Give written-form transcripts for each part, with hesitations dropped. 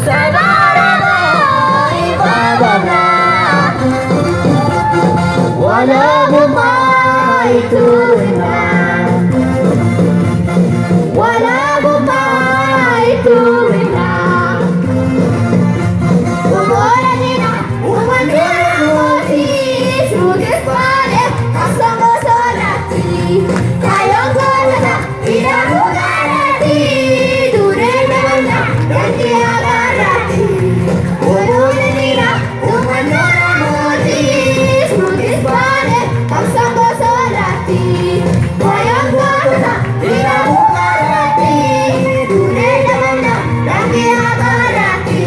Sabara ibabana wala bumaituna wala bumaituna umora nina umandira moti suges pale kasamo solati kayong golana pinahugarati dure naman yanti agarati umora nina umandira moti suges pale kasamo solati kayong golana pinahugarati dure naman yanti agarati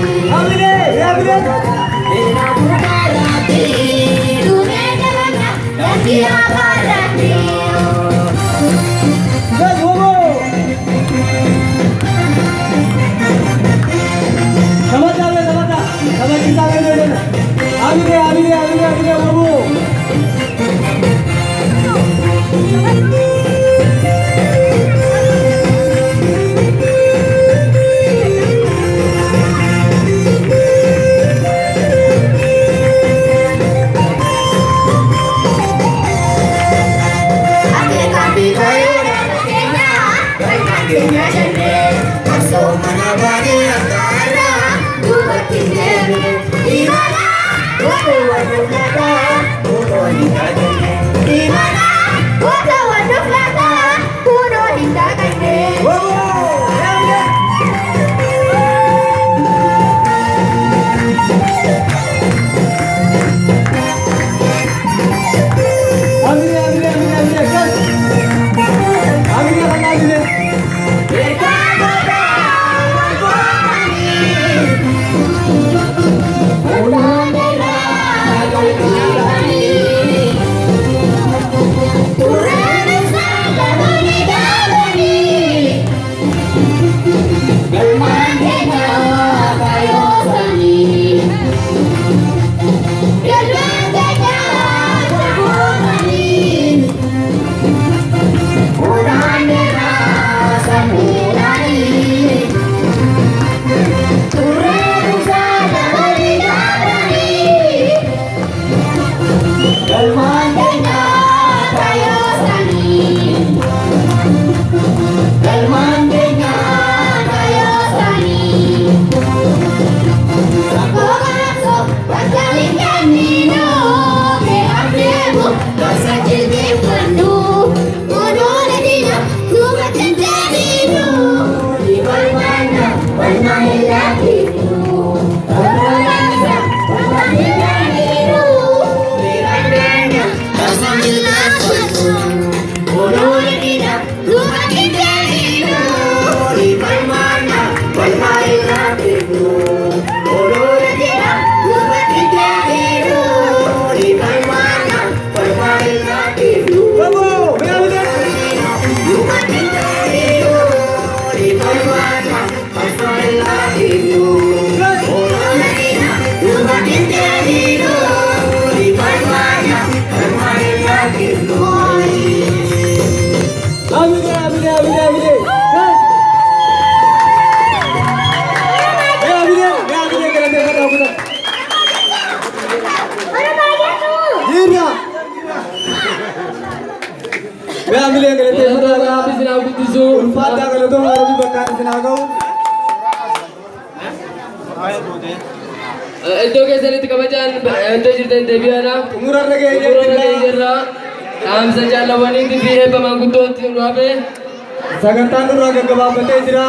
Iddoo keessanitti kabajaan iddoo jirtan deebi'aadha. Umurarra ga'ee jirra. Dhaamsa jaalawwaniitti fi eebba manguddootti nu hafe. Sagantaan nurraa gaggabaabatee jira.